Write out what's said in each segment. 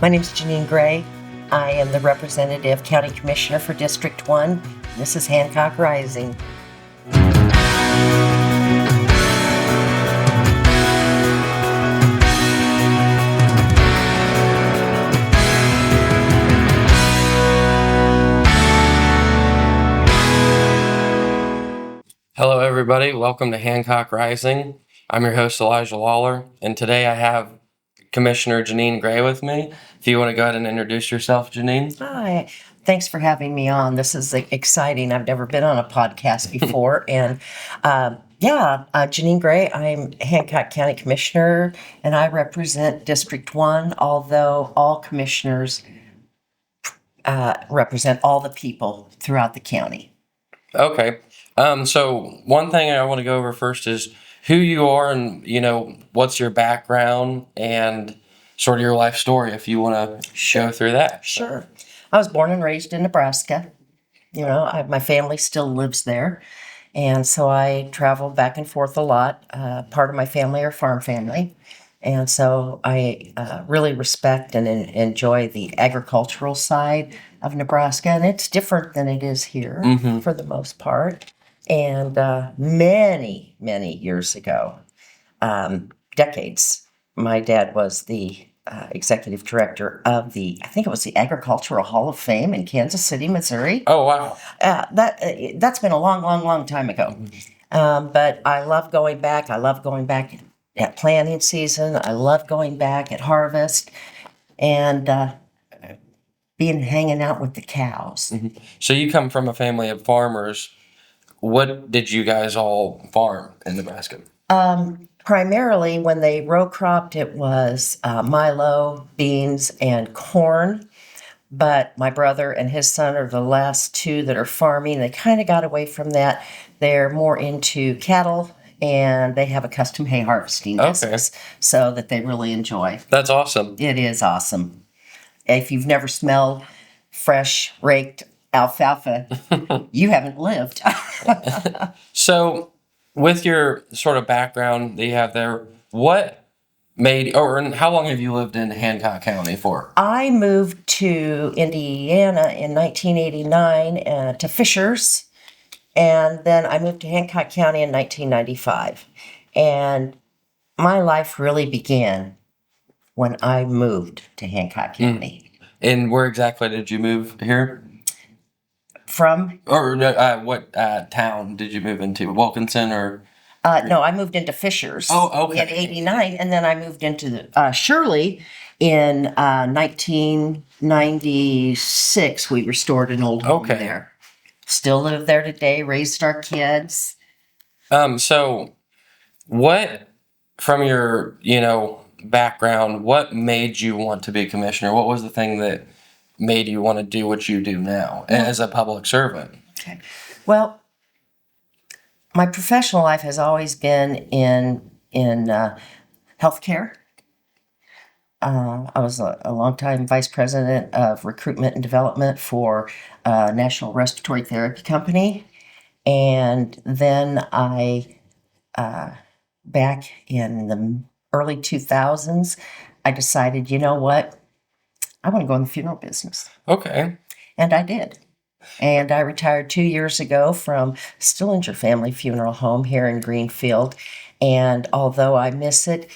My name is Jeannine Gray. I am the representative county commissioner for District 1. This is Hancock Rising. Hello, everybody. Welcome to Hancock Rising. I'm your host, Elijah Lawler, and today I have Commissioner Jeannine Gray with me. If you want to go ahead and introduce yourself, Jeannine. Hi. Thanks for having me on. This is exciting. I've never been on a podcast before. And Jeannine Gray, I'm Hancock County Commissioner, and I represent District 1, although all commissioners represent all the people throughout the county. Okay. So one thing I want to go over first is who you are and, what's your background and sort of your life story, if you want to go through that. Sure. I was born and raised in Nebraska. My family still lives there. And so I travel back and forth a lot. Part of my family are farm family. And so I really respect and enjoy the agricultural side of Nebraska. And it's different than it is here for the most part. And many, many years ago, decades, my dad was the executive director of I think it was the Agricultural Hall of Fame in Kansas City, Missouri. Oh, wow. That's been a long, long, long time ago. But I love going back. I love going back at planting season. I love going back at harvest and hanging out with the cows. Mm-hmm. So you come from a family of farmers. What did you guys all farm in Nebraska? Primarily, when they row cropped, it was milo, beans, and corn. But my brother and his son are the last two that are farming. They kind of got away from that. They're more into cattle, and they have a custom hay harvesting business, so that they really enjoy. That's awesome. It is awesome. If you've never smelled fresh, raked alfalfa, you haven't lived. So, with your sort of background that you have there, what and how long have you lived in Hancock County for? I moved to Indiana in 1989 to Fishers, and then I moved to Hancock County in 1995. And my life really began when I moved to Hancock County. And where exactly did you move here? From? Or what town did you move into? Wilkinson or? No, I moved into Fishers in 89, and then I moved into Shirley in 1996. We restored an old home there. Still live there today, raised our kids. So what, from your, background, what made you want to be a commissioner? What was the thing that made you want to do what you do now as a public servant? Okay. Well, my professional life has always been in healthcare. I was a longtime vice president of recruitment and development for a national respiratory therapy company. And then back in the early 2000s, I decided, you know what? I want to go in the funeral business. Okay. And I did. And I retired 2 years ago from Stillinger Family Funeral Home here in Greenfield. And although I miss it,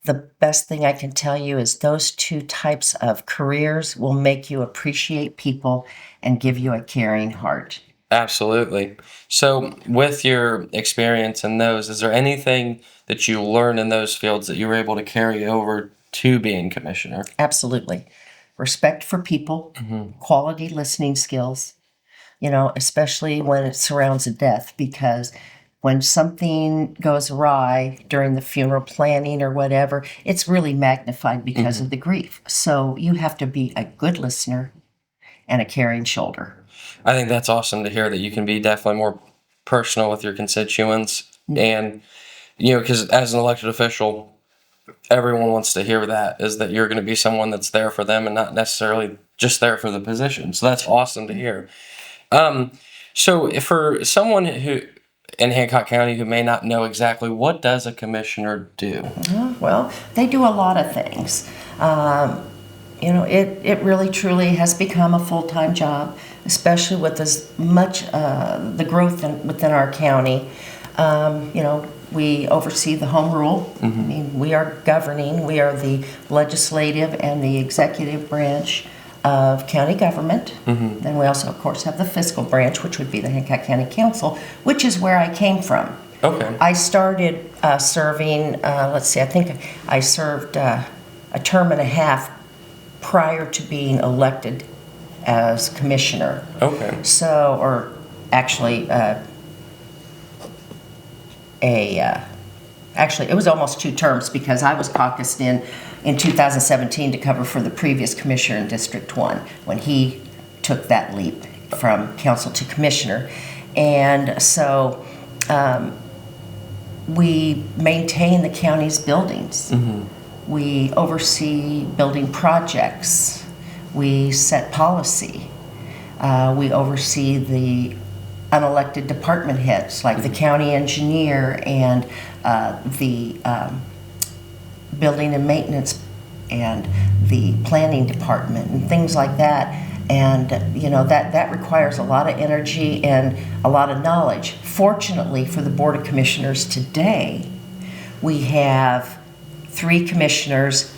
the best thing I can tell you is those two types of careers will make you appreciate people and give you a caring heart. Absolutely. So with your experience in those, is there anything that you learned in those fields that you were able to carry over to being commissioner? Absolutely. Respect for people, quality listening skills, especially when it surrounds a death, because when something goes awry during the funeral planning or whatever, it's really magnified because of the grief. So you have to be a good listener and a caring shoulder. I think that's awesome to hear that you can be definitely more personal with your constituents. And, because as an elected official, everyone wants to hear is that you're going to be someone that's there for them and not necessarily just there for the position. So that's awesome to hear. So for someone who in Hancock County who may not know exactly, what does a commissioner do? Well, they do a lot of things. it really truly has become a full-time job, especially with as much the growth within our county. We oversee the home rule. I mean, we are governing. We are the legislative and the executive branch of county government. Then we also, of course, have the fiscal branch, which would be the Hancock County Council, which is where I came from. Okay. I started serving, I think I served a term and a half prior to being elected as commissioner. Okay. So, or actually, actually, it was almost 2 terms because I was caucused in 2017 to cover for the previous commissioner in District 1 when he took that leap from council to commissioner. And so we maintain the county's buildings. We oversee building projects. We set policy. We oversee the unelected department heads like the county engineer and the building and maintenance and the planning department and things like that. And that requires a lot of energy and a lot of knowledge. Fortunately for the Board of Commissioners today, we have 3 commissioners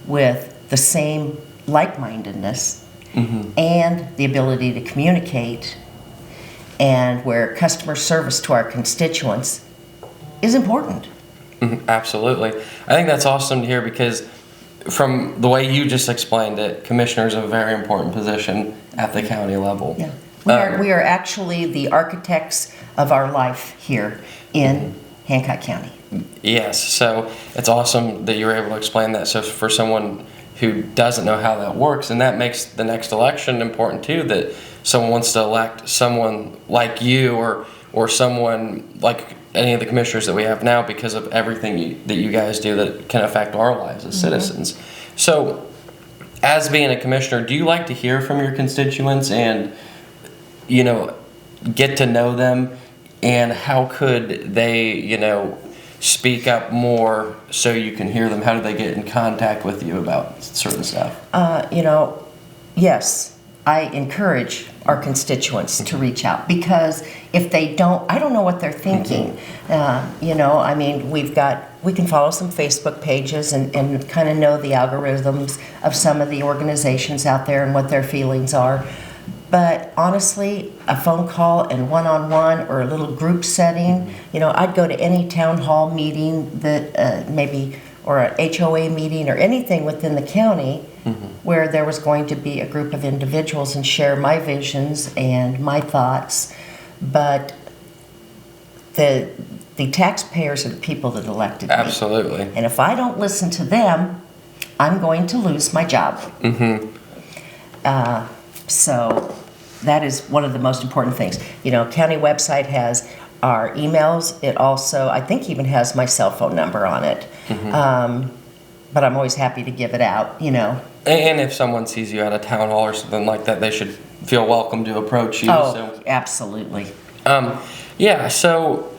with the same like-mindedness and the ability to communicate, and where customer service to our constituents is important. Absolutely. I think that's awesome to hear because from the way you just explained it, commissioner is a very important position at the county level. Yeah. We are actually the architects of our life here in Hancock County. Yes, so it's awesome that you were able to explain that. So for someone who doesn't know how that works, and that makes the next election important too, that someone wants to elect someone like you or someone like any of the commissioners that we have now because of everything that you guys do that can affect our lives as citizens. So as being a commissioner, do you like to hear from your constituents and, get to know them, and how could they, speak up more so you can hear them? How do they get in contact with you about certain stuff? Yes, I encourage our constituents to reach out because if they don't, I don't know what they're thinking. We can follow some Facebook pages and kind of know the algorithms of some of the organizations out there and what their feelings are. But honestly, a phone call and one-on-one or a little group setting, I'd go to any town hall meeting that or an HOA meeting or anything within the county where there was going to be a group of individuals and share my visions and my thoughts. But the taxpayers are the people that elected me. Absolutely. And if I don't listen to them, I'm going to lose my job. So that is one of the most important things. County website has our emails. It also, I think, even has my cell phone number on it. But I'm always happy to give it out, And if someone sees you at a town hall or something like that, they should feel welcome to approach you. Oh, absolutely. So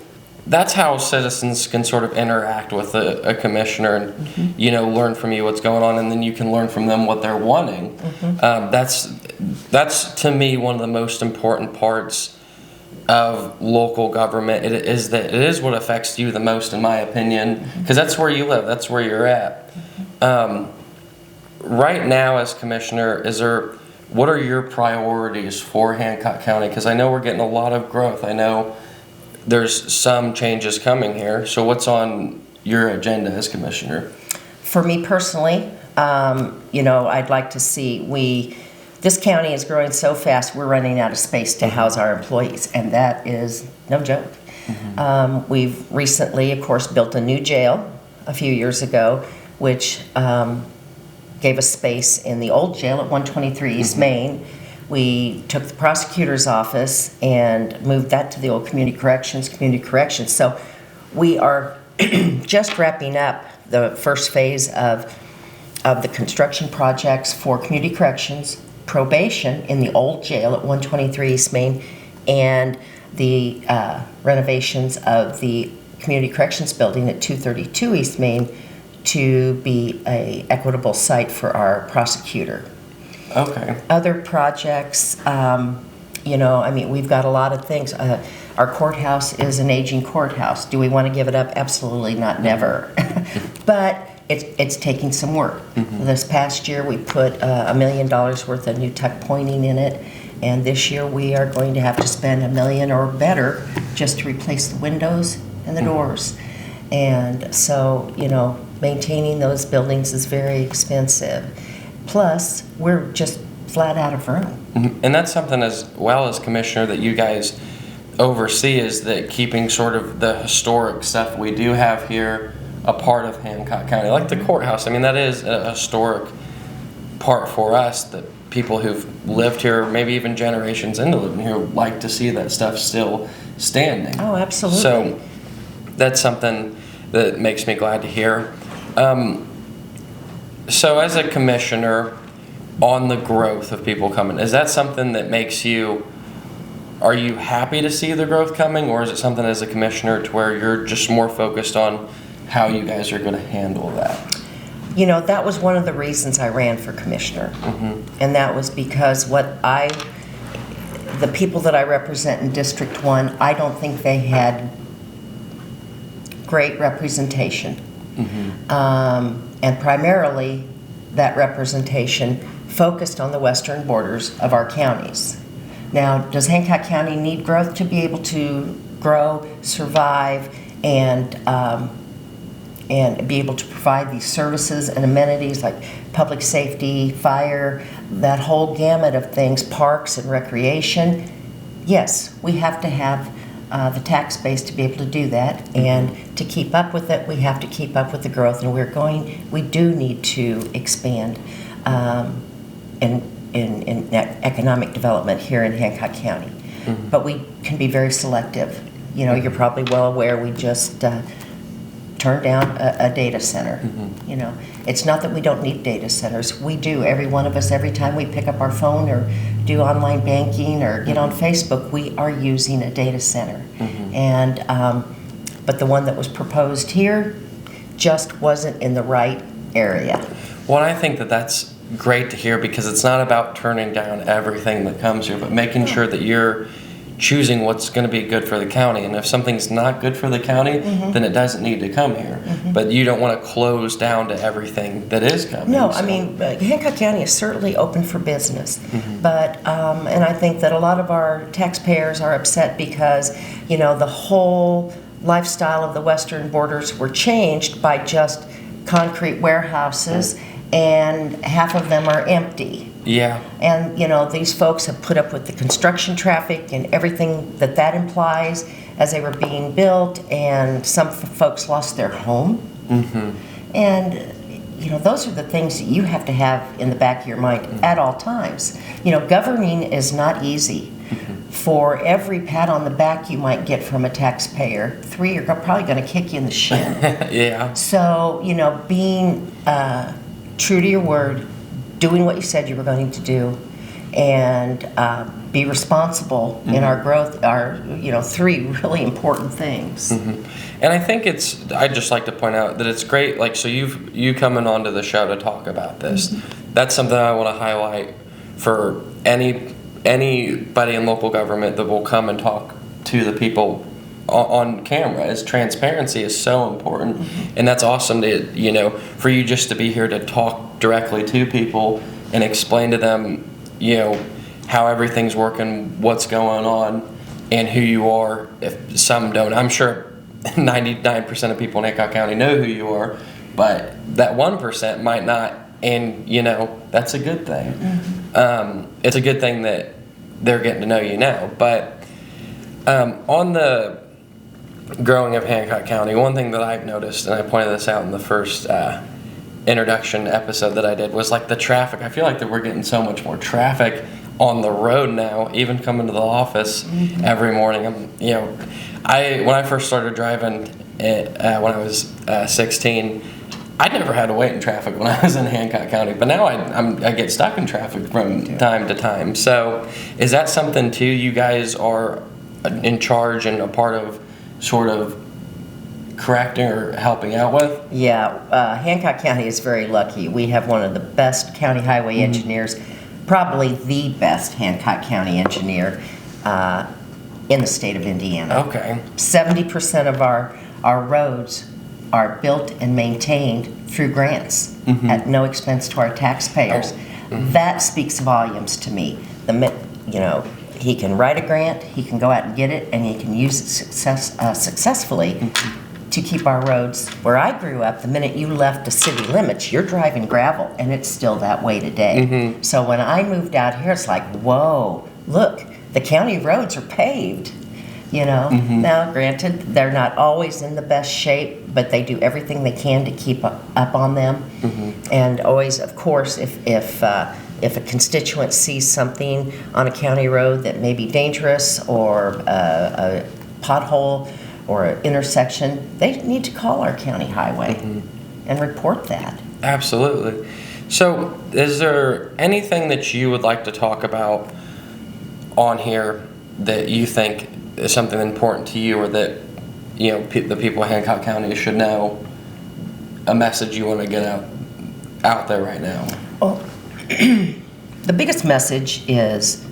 that's how citizens can sort of interact with a commissioner and, learn from you what's going on, and then you can learn from them what they're wanting. That's to me one of the most important parts of local government. It is what affects you the most, in my opinion, because that's where you live, that's where you're at. Right now, as commissioner, what are your priorities for Hancock County? Because I know we're getting a lot of growth. I know there's some changes coming here. So what's on your agenda as commissioner? For me personally, I'd like to see this county is growing so fast, we're running out of space to house our employees, and that is no joke. We've recently, of course, built a new jail a few years ago, which gave us space in the old jail at 123 East Main. We took the prosecutor's office and moved that to the old community corrections. So we are just wrapping up the first phase of the construction projects for community corrections, probation in the old jail at 123 East Main, and the renovations of the community corrections building at 232 East Main to be a equitable site for our prosecutor. Okay. Other projects, we've got a lot of things. Our courthouse is an aging courthouse. Do we want to give it up? Absolutely not, never. But it's taking some work. This past year, we put $1 million worth of new tuck pointing in it, and this year we are going to have to spend $1 million or better just to replace the windows and the doors. And so, maintaining those buildings is very expensive. Plus, we're just flat out of room. And that's something as well as Commissioner that you guys oversee, is that keeping sort of the historic stuff we do have here a part of Hancock County, like the courthouse. I mean, that is a historic part for us that people who've lived here, maybe even generations into living here, like to see that stuff still standing. Oh, absolutely. So that's something that makes me glad to hear. So as a commissioner, on the growth of people coming, is that something that makes you, are you happy to see the growth coming, or is it something as a commissioner to where you're just more focused on how you guys are going to handle that? That was one of the reasons I ran for commissioner. And that was because the people that I represent in District 1, I don't think they had great representation. And primarily, that representation focused on the western borders of our counties. Now, does Hancock County need growth to be able to grow, survive, and be able to provide these services and amenities like public safety, fire, that whole gamut of things, parks and recreation? Yes, we have to have the tax base to be able to do that, and to keep up with it, we have to keep up with the growth, and we do need to expand in economic development here in Hancock County. But we can be very selective. You're probably well aware we just turned down a data center. It's not that we don't need data centers. We do. Every one of us, every time we pick up our phone or do online banking or get on Facebook, we are using a data center. And but the one that was proposed here just wasn't in the right area. Well, I think that that's great to hear, because it's not about turning down everything that comes here, but making sure that you're choosing what's going to be good for the county. And if something's not good for the county, then it doesn't need to come here. But you don't want to close down to everything that is coming. No, so. Hancock County is certainly open for business. But, and I think that a lot of our taxpayers are upset because, the whole lifestyle of the western borders were changed by just concrete warehouses, and half of them are empty. Yeah. And, these folks have put up with the construction traffic and everything that implies as they were being built, and some folks lost their home. And, those are the things that you have to have in the back of your mind at all times. Governing is not easy. For every pat on the back you might get from a taxpayer, 3 are probably going to kick you in the shin. Yeah. So, being true to your word, doing what you said you were going to do, and be responsible in our growth are, 3 really important things. And I think I'd just like to point out that it's great, like, so you coming onto the show to talk about this. That's something I want to highlight for anybody in local government that will come and talk to the people on camera. Is transparency is so important, and that's awesome to for you just to be here to talk directly to people and explain to them how everything's working, what's going on, and who you are. If some don't, I'm sure 99% of people in Hancock County know who you are, but that 1% might not, and that's a good thing. It's a good thing that they're getting to know you now. But on the growing of Hancock County, one thing that I've noticed, and I pointed this out in the first introduction episode that I did, was like the traffic. I feel like that we're getting so much more traffic on the road now, even coming to the office every morning. When I first started driving when I was 16, I never had to wait in traffic when I was in Hancock County, but now I get stuck in traffic from time to time. So is that something too you guys are in charge and a part of sort of correcting or helping out with? Yeah, Hancock County is very lucky. We have one of the best county highway engineers, probably the best Hancock County engineer in the state of Indiana. Okay. 70% of our roads are built and maintained through grants at no expense to our taxpayers. That speaks volumes to me. He can write a grant, he can go out and get it, and he can use it successfully to keep our roads. Where I grew up, the minute you left the city limits, you're driving gravel, and it's still that way today. So when I moved out here, it's like, whoa, look, the county roads are paved. Now granted, they're not always in the best shape, but they do everything they can to keep up on them. And always, of course, if a constituent sees something on a county road that may be dangerous, or a pothole or an intersection, they need to call our county highway and report that. Absolutely. So is there anything that you would like to talk about on here that you think is something important to you, or that the people of Hancock County should know, a message you want to get out there right now? Well, the biggest message is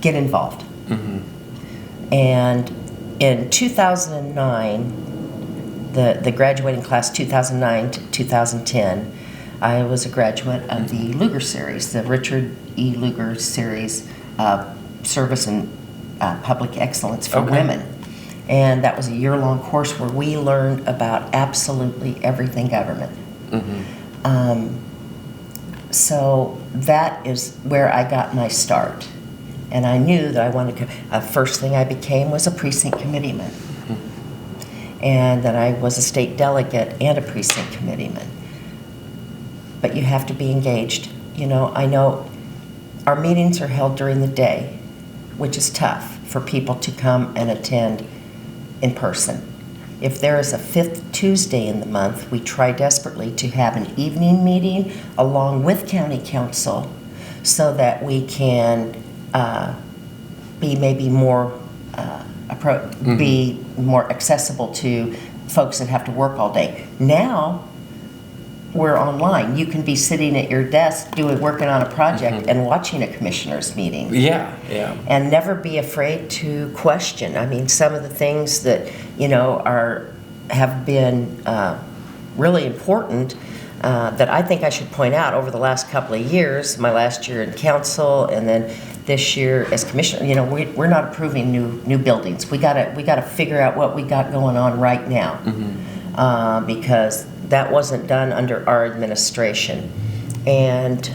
get involved. And in 2009, the graduating class 2009 to 2010, I was a graduate of the Lugar Series, the Richard E. Lugar Series, Service and Public Excellence for Women. And that was a year-long course where we learned about absolutely everything government. So that is where I got my start. And I knew that I wanted to, first thing I became was a precinct committeeman. And that I was a state delegate and a precinct committeeman. But you have to be engaged. I know our meetings are held during the day, which is tough for people to come and attend in person. If there is a 5th Tuesday in the month, we try desperately to have an evening meeting along with county council so that we can be maybe more be more accessible to folks that have to work all day. Now we're online. You can be sitting at your desk working on a project and watching a commissioner's meeting. Yeah. And never be afraid to question. I mean, some of the things that have been really important that I think I should point out over the last couple of years. My last year in council, and then this year as commissioner. We're not approving new buildings. We gotta figure out what we got going on right now, because that wasn't done under our administration. And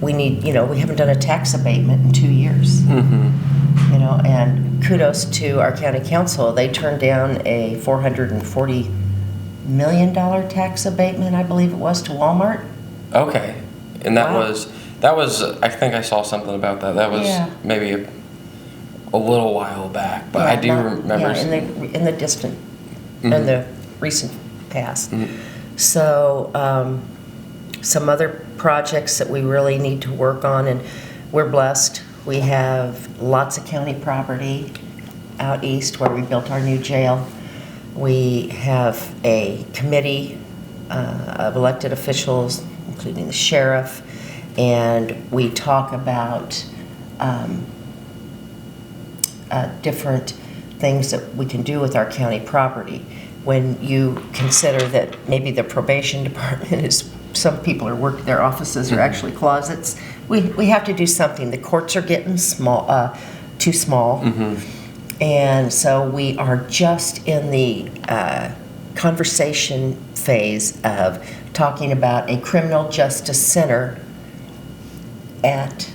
we haven't done a tax abatement in 2 years. And kudos to our county council. They turned down a $440 million tax abatement, I believe it was, to Walmart. Okay. And that was, I think I saw something about that. That was maybe a little while back, but I do remember. Yeah, in the distant, in the recent past. So some other projects that we really need to work on, and we're blessed. We have lots of county property out east where we built our new jail. We have a committee of elected officials, including the sheriff, and we talk about different things that we can do with our county property. When you consider that maybe the probation department is, some people are working, their offices are actually closets, we have to do something. The courts are getting too small. And so we are just in the conversation phase of talking about a criminal justice center at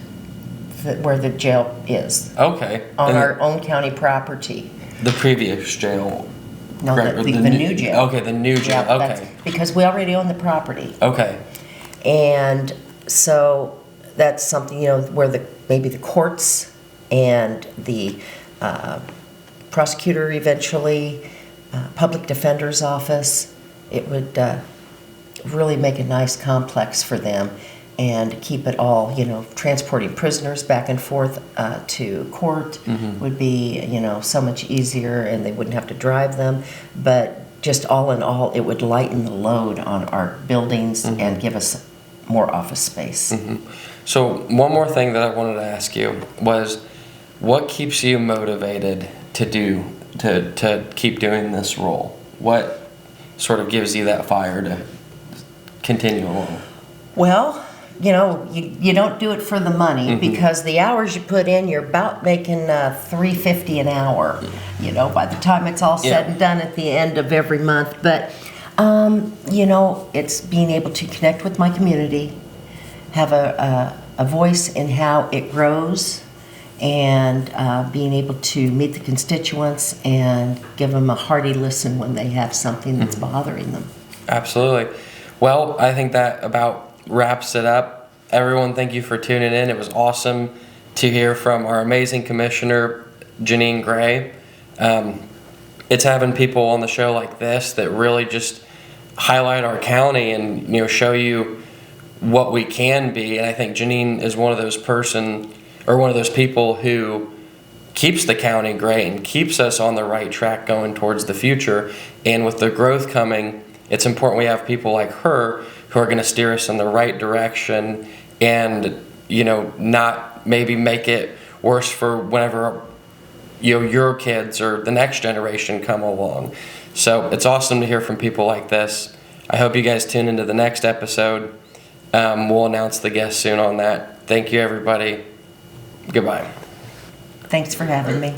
where the jail is. Okay. On our own county property. The previous jail. No, the new jail. Okay, the new jail. Yeah, okay. Because we already own the property. Okay. And so that's something, where maybe the courts and the prosecutor eventually, public defender's office, it would really make a nice complex for them. and keep it all, transporting prisoners back and forth to court would be, so much easier, and they wouldn't have to drive them. But just all in all, it would lighten the load on our buildings and give us more office space. So one more thing that I wanted to ask you was, what keeps you motivated to keep doing this role? What sort of gives you that fire to continue along? Well, you don't do it for the money, because the hours you put in, you're about making $3.50 an hour. By the time it's all said and done at the end of every month. But it's being able to connect with my community, have a voice in how it grows, and being able to meet the constituents and give them a hearty listen when they have something that's bothering them. Absolutely. Well, I think that about wraps it up. Everyone, thank you for tuning in. It was awesome to hear from our amazing commissioner, Jeannine Gray. It's having people on the show like this that really just highlight our county and show you what we can be. And I think Jeannine is one of those people who keeps the county great and keeps us on the right track going towards the future. And with the growth coming, it's important we have people like her who are going to steer us in the right direction and, not maybe make it worse for whenever, your kids or the next generation come along. So it's awesome to hear from people like this. I hope you guys tune into the next episode. We'll announce the guest soon on that. Thank you, everybody. Goodbye. Thanks for having me.